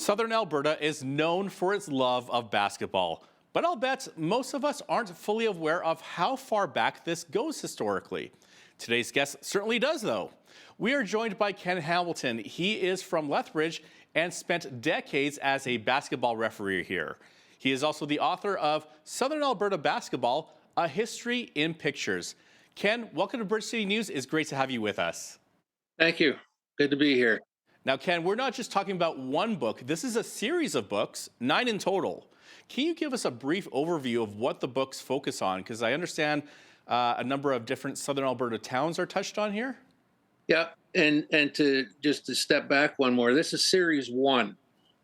Southern Alberta is known for its love of basketball, but I'll bet most of us aren't fully aware of how far back this goes historically. Today's guest certainly does, though. We are joined by Ken Hamilton. He is from Lethbridge and spent decades as a basketball referee here. He is also the author of Southern Alberta Basketball, A History in Pictures. Ken, welcome to Bridge City News. It's great to have you with us. Thank you. Good to be here. Now, Ken, we're not just talking about one book. This is a series of books, 9 in total. Can you give us a brief overview of what the books focus on? Because I understand a number of different Southern Alberta towns are touched on here. Yeah, and to step back one more, this is series one.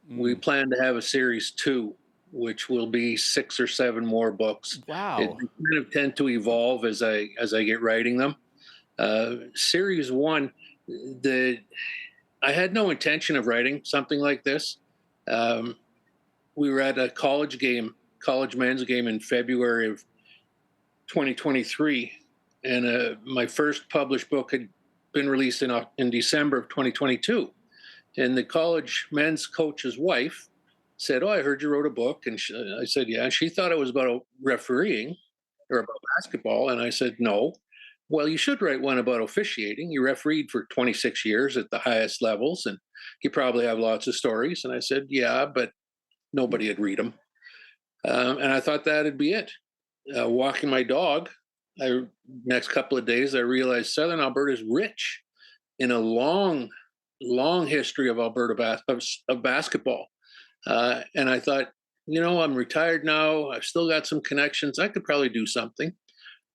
We plan to have a series two, which will be 6 or 7 more books. Wow. They kind of tend to evolve as I get writing them. Series one, I had no intention of writing something like this. We were at a college men's game in February of 2023, and my first published book had been released in December of 2022. And the college men's coach's wife said, "Oh, I heard you wrote a book." And I said, "Yeah." And she thought it was about refereeing or about basketball. And I said, "No." "Well, you should write one about officiating. You refereed for 26 years at the highest levels, and you probably have lots of stories." And I said, "Yeah, but nobody would read them." And I thought that'd be it. Walking my dog, next couple of days, I realized Southern Alberta is rich in a long, long history of Alberta of basketball. And I thought, I'm retired now. I've still got some connections. I could probably do something.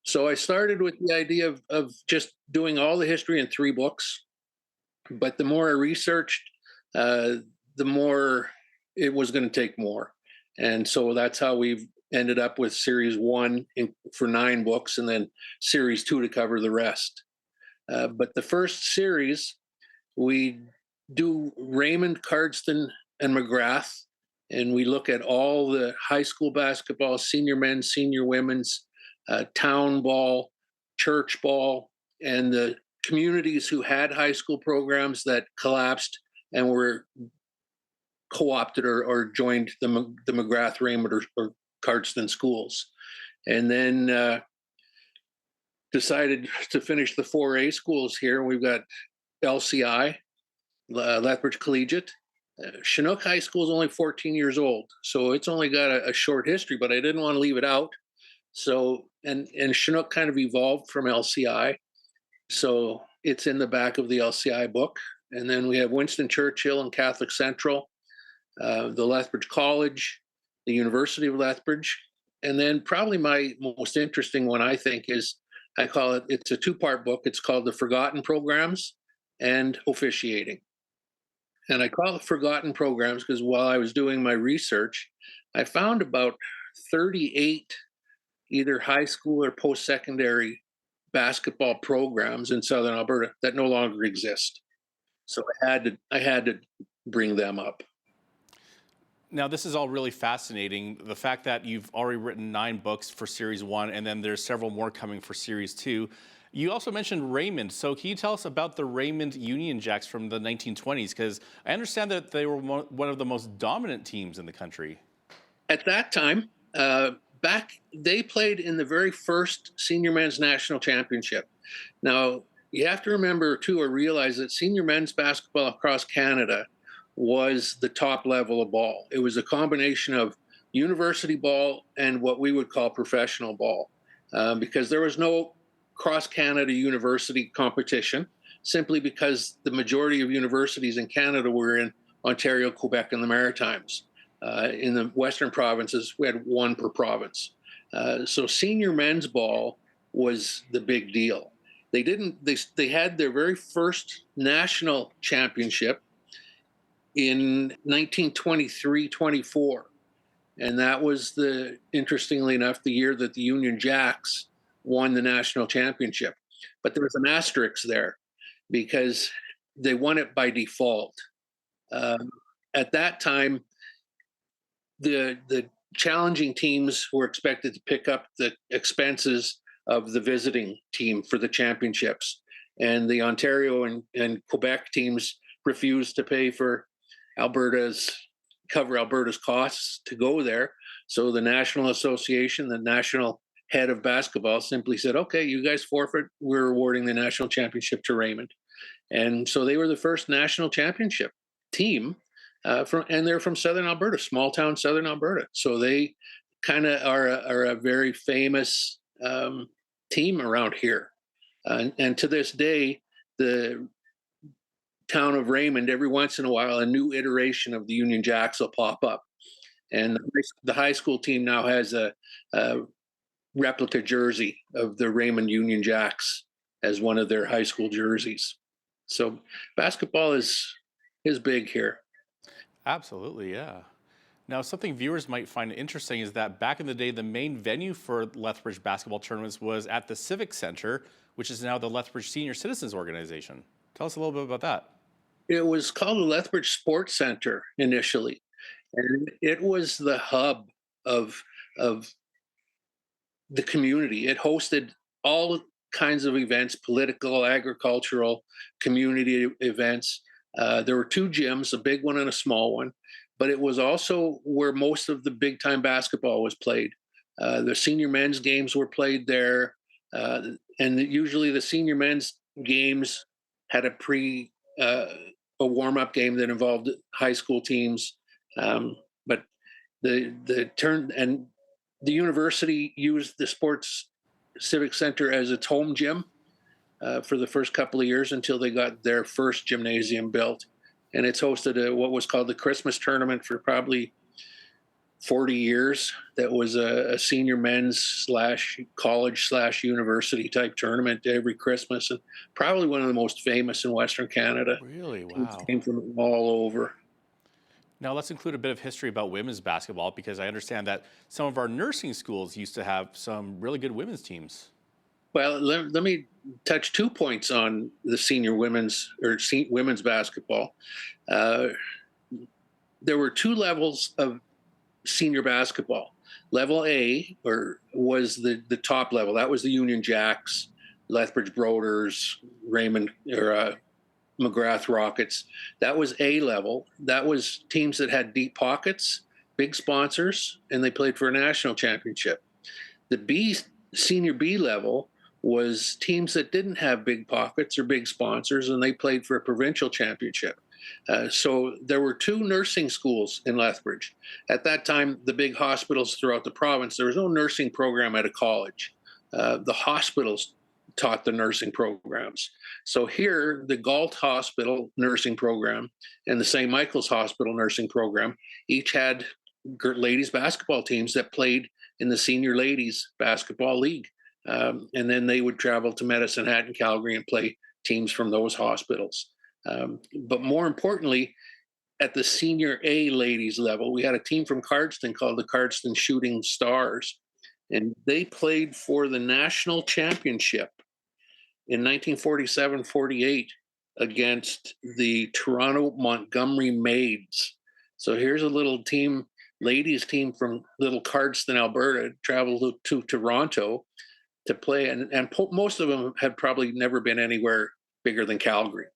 So I started with the idea of just doing all the history in 3 books. But the more I researched, the more it was going to take more. And so that's how we've ended up with series 1 for 9 books, and then series 2 to cover the rest. But the first series, we do Raymond, Cardston, and McGrath, and we look at all the high school basketball, senior men's, senior women's, town ball, church ball, and the communities who had high school programs that collapsed and were co-opted or joined the McGrath, Raymond, or Cardston schools. And then decided to finish the 4A schools here. We've got LCI, Lethbridge Collegiate. Chinook High School is only 14 years old, so it's only got a short history, but I didn't want to leave it out. So, and Chinook kind of evolved from LCI. So it's in the back of the LCI book. And then we have Winston Churchill and Catholic Central, the Lethbridge College, the University of Lethbridge. And then probably my most interesting one, I think, is it's a 2-part book. It's called The Forgotten Programs and Officiating. And I call it Forgotten Programs because while I was doing my research, I found about 38 either high school or post-secondary basketball programs in Southern Alberta that no longer exist. So I had to bring them up. Now, this is all really fascinating. The fact that you've already written 9 books for series 1, and then there's several more coming for series 2. You also mentioned Raymond. So can you tell us about the Raymond Union Jacks from the 1920s? Because I understand that they were one of the most dominant teams in the country. At that time, they played in the very first senior men's national championship. Now, you have to remember, too, or realize that senior men's basketball across Canada was the top level of ball. It was a combination of university ball and what we would call professional ball, because there was no cross-Canada university competition, simply because the majority of universities in Canada were in Ontario, Quebec, and the Maritimes. In the Western provinces, we had 1 per province. So senior men's ball was the big deal. They had their very first national championship in 1923-24. And that was interestingly enough, the year that the Union Jacks won the national championship. But there was an asterisk there because they won it by default. At that time, the challenging teams were expected to pick up the expenses of the visiting team for the championships. And the Ontario and Quebec teams refused to pay for Alberta's cover Alberta's costs to go there. So the National Association, the national head of basketball, simply said, okay, you guys forfeit. We're awarding the national championship to Raymond. And so they were the first national championship team and they're from Southern Alberta, small town Southern Alberta. So they kind of are a very famous team around here. And to this day, the town of Raymond, every once in a while, a new iteration of the Union Jacks will pop up. And the high school team now has a replica jersey of the Raymond Union Jacks as one of their high school jerseys. So basketball is big here. Absolutely, yeah. Now, something viewers might find interesting is that back in the day, the main venue for Lethbridge basketball tournaments was at the Civic Center, which is now the Lethbridge Senior Citizens Organization. Tell us a little bit about that. It was called the Lethbridge Sports Center initially, and it was the hub of the community. It hosted all kinds of events, political, agricultural, community events. There were two gyms, a big one and a small one, but it was also where most of the big time basketball was played. The senior men's games were played there, and usually the senior men's games had a warm up game that involved high school teams. But the university used the Sports Civic Center as its home gym for the first couple of years until they got their first gymnasium built. And it's hosted what was called the Christmas tournament for probably 40 years. That was a senior men's / college / university type tournament every Christmas, and probably one of the most famous in Western Canada. Really? Teams Wow. came from all over. Now, let's include a bit of history about women's basketball because I understand that some of our nursing schools used to have some really good women's teams. Well, let me touch 2 points on the senior women's women's basketball. Uh, there were 2 levels of senior basketball. Level A was the top level. That was the Union Jacks, Lethbridge Broders, Raymond or McGrath Rockets. That was A level. That was teams that had deep pockets, big sponsors, and they played for a national championship. The senior B level was teams that didn't have big pockets or big sponsors, and they played for a provincial championship. So there were 2 nursing schools in Lethbridge. At that time, the big hospitals throughout the province, there was no nursing program at a college. The hospitals taught the nursing programs. So here, the Galt Hospital nursing program and the St. Michael's Hospital nursing program each had ladies basketball teams that played in the senior ladies basketball league. And then they would travel to Medicine Hat and Calgary and play teams from those hospitals. But more importantly, at the senior A ladies level, we had a team from Cardston called the Cardston Shooting Stars, and they played for the national championship in 1947-48 against the Toronto Montgomery Maids. So here's a little team, ladies team from little Cardston, Alberta, traveled to Toronto to play, and most of them had probably never been anywhere bigger than Calgary.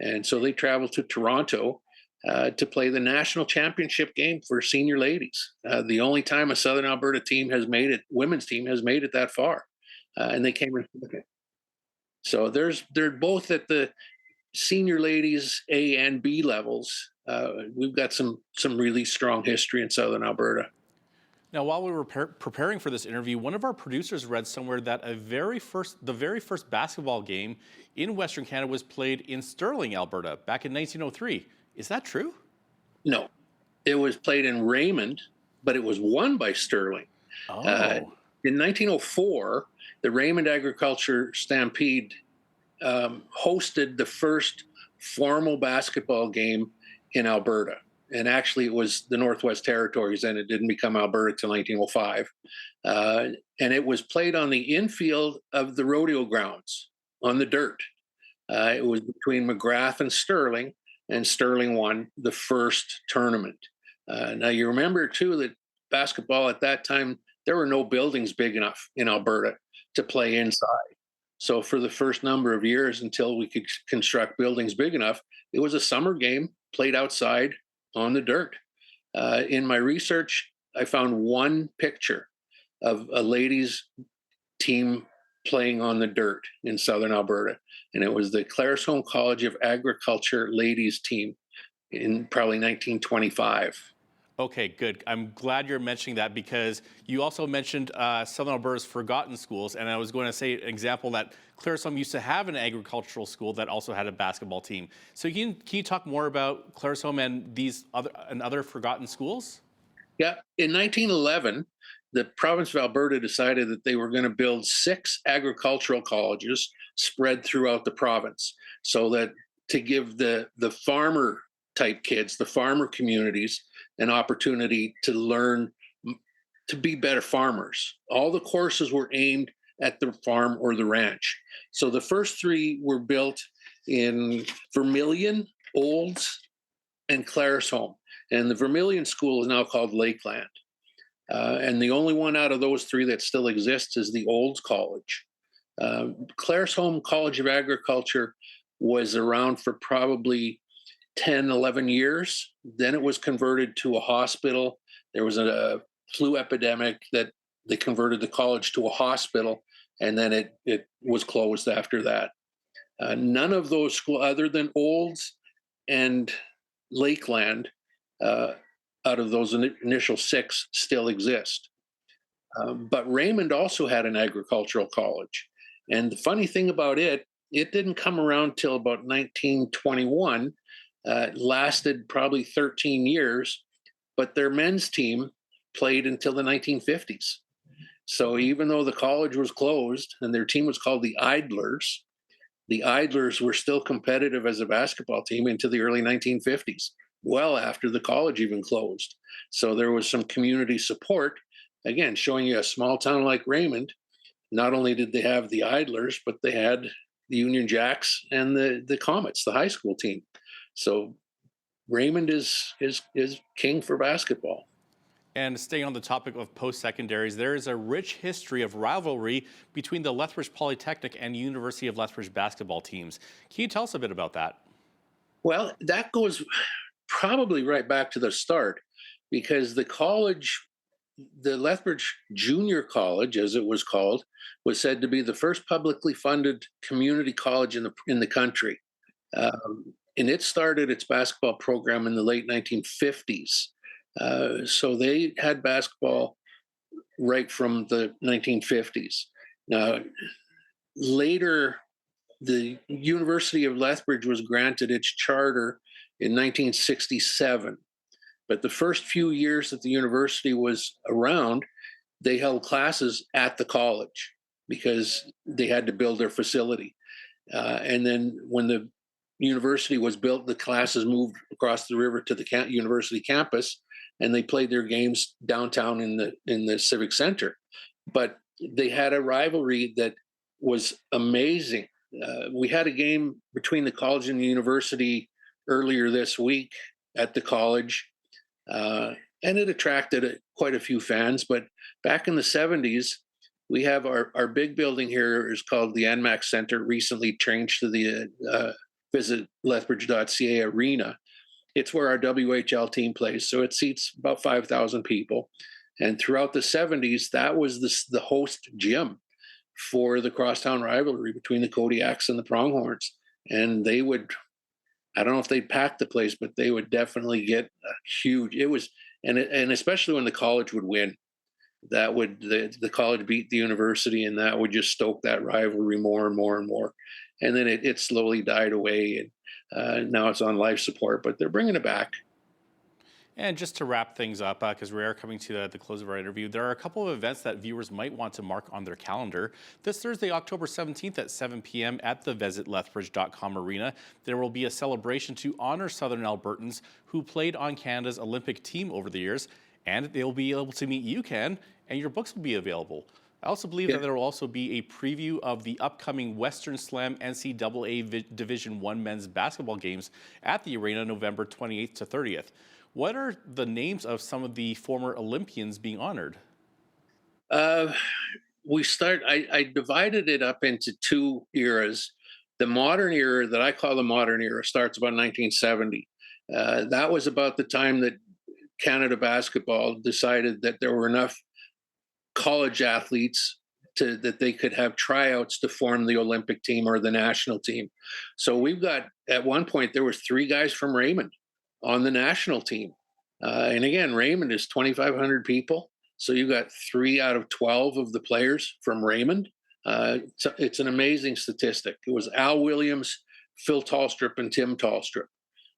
And so they traveled to Toronto to play the national championship game for senior ladies. The only time a Southern Alberta team has made it, women's team has made it that far. And they came in second. So they're both at the senior ladies A and B levels. We've got some really strong history in Southern Alberta. Now, while we were preparing for this interview, one of our producers read somewhere that the very first basketball game in Western Canada was played in Sterling, Alberta, back in 1903. Is that true? No, it was played in Raymond, but it was won by Sterling. Oh. In 1904, the Raymond Agriculture Stampede hosted the first formal basketball game in Alberta. And actually, it was the Northwest Territories, and it didn't become Alberta till 1905. And it was played on the infield of the rodeo grounds on the dirt. It was between McGrath and Sterling won the first tournament. Now, you remember, too, that basketball at that time, there were no buildings big enough in Alberta to play inside. So for the first number of years, until we could construct buildings big enough, it was a summer game played outside on the dirt. In my research, I found one picture of a ladies' team playing on the dirt in southern Alberta, and it was the Claresholm College of Agriculture ladies' team in probably 1925. Okay, good. I'm glad you're mentioning that because you also mentioned Southern Alberta's forgotten schools, and I was going to say an example that Claresholm used to have an agricultural school that also had a basketball team. So can you talk more about Claresholm and these other forgotten schools? Yeah, in 1911, the province of Alberta decided that they were going to build 6 agricultural colleges spread throughout the province, so that to give the farmer type kids, the farmer communities, an opportunity to learn to be better farmers. All the courses were aimed at the farm or the ranch. So the first 3 were built in Vermilion, Olds, and Claresholm. And the Vermilion School is now called Lakeland. And the only one out of those 3 that still exists is the Olds College. Claresholm College of Agriculture was around for probably 10, 11 years. Then it was converted to a hospital. There was a flu epidemic that they converted the college to a hospital, and then it was closed after that. None of those schools, other than Olds and Lakeland, uh, out of those initial 6, still exist. But Raymond also had an agricultural college. And the funny thing about it didn't come around till about 1921. Lasted probably 13 years, but their men's team played until the 1950s. So even though the college was closed and their team was called the Idlers were still competitive as a basketball team into the early 1950s, well after the college even closed. So there was some community support. Again, showing you a small town like Raymond, not only did they have the Idlers, but they had the Union Jacks and the Comets, the high school team. So Raymond is king for basketball. And staying on the topic of post-secondaries, there is a rich history of rivalry between the Lethbridge Polytechnic and University of Lethbridge basketball teams. Can you tell us a bit about that? Well, that goes probably right back to the start, because the college, the Lethbridge Junior College, as it was called, was said to be the first publicly funded community college in the country. And it started its basketball program in the late 1950s. So they had basketball right from the 1950s. Now, later, the University of Lethbridge was granted its charter in 1967. But the first few years that the university was around, they held classes at the college because they had to build their facility. And then when the university was built, the classes moved across the river to the university campus, and they played their games downtown in the civic center. But they had a rivalry that was amazing. We had a game between the college and the university earlier this week at the college, and it attracted quite a few fans. But back in the 70s, we have our big building here is called the NMAX Center, recently changed to the visit lethbridge.ca arena. It's where our WHL team plays, so it seats about 5,000 people. And throughout the 70s, that was the host gym for the crosstown rivalry between the Kodiaks and the Pronghorns. And they would, I don't know if they'd pack the place, but they would definitely get a huge. It was, and especially when the college would win, that would the college beat the university, and that would just stoke that rivalry more and more and more. And then it slowly died away, and now it's on life support, but they're bringing it back. And just to wrap things up, because we are coming to the close of our interview, there are a couple of events that viewers might want to mark on their calendar. This Thursday, October 17th at 7 p.m. at the visitlethbridge.com arena, there will be a celebration to honor Southern Albertans who played on Canada's Olympic team over the years, and they'll be able to meet you, Ken, and your books will be available. I also believe that there will also be a preview of the upcoming Western Slam NCAA Division I men's basketball games at the arena November 28th to 30th. What are the names of some of the former Olympians being honored? Uh, I divided it up into 2 eras. The modern era, that I call the modern era, starts about 1970. That was about the time that Canada Basketball decided that there were enough college athletes that they could have tryouts to form the Olympic team or the national team. So we've got, at one point, there was 3 guys from Raymond on the national team. And again, Raymond is 2,500 people. So you've got 3 out of 12 of the players from Raymond. It's an amazing statistic. It was Al Williams, Phil Tallstrip, and Tim Tallstrip.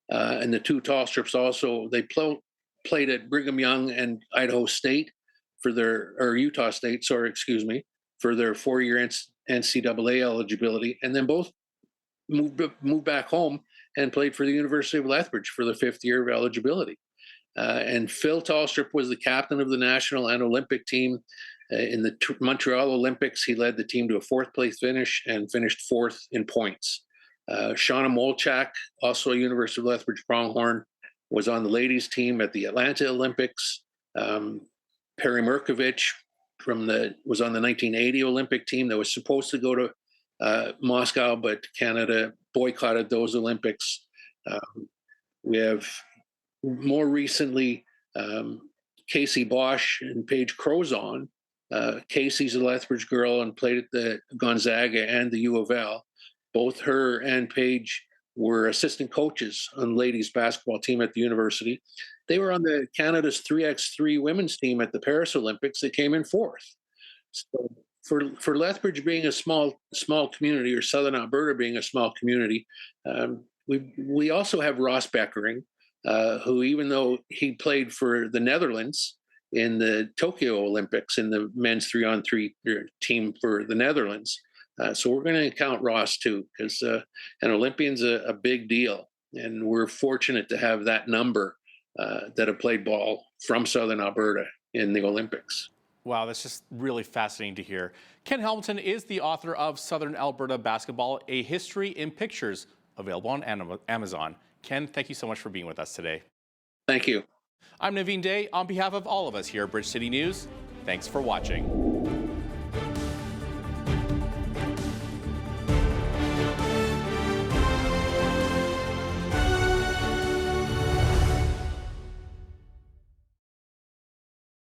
And the 2 Tallstrips also, they played at Brigham Young and Idaho State or Utah State, for their 4-year NCAA eligibility, and then both moved back home and played for the University of Lethbridge for the 5th year of eligibility. And Phil Tallstrip was the captain of the national and Olympic team. In the Montreal Olympics, he led the team to a 4th place finish and finished 4th in points. Shauna Molchak, also a University of Lethbridge Pronghorn, was on the ladies' team at the Atlanta Olympics. Perry Merkovich was on the 1980 Olympic team that was supposed to go to Moscow, but Canada boycotted those Olympics. We have more recently Casey Bosch and Paige Crozon. Casey's a Lethbridge girl and played at the Gonzaga and the U of L. Both her and Paige were assistant coaches on the ladies basketball team at the university. They were on the Canada's 3x3 women's team at the Paris Olympics. They came in 4th. So for Lethbridge being a small community, or Southern Alberta being a small community, we also have Ross Beckering, who, even though he played for the Netherlands in the Tokyo Olympics in the men's 3-on-3 team for the Netherlands. So we're going to count Ross too, because an Olympian's a big deal, and we're fortunate to have that number that have played ball from Southern Alberta in the Olympics. Wow, that's just really fascinating to hear. Ken Hamilton is the author of Southern Alberta Basketball, A History in Pictures, available on Amazon. Ken, thank you so much for being with us today. Thank you. I'm Naveen Day. On behalf of all of us here at Bridge City News, thanks for watching.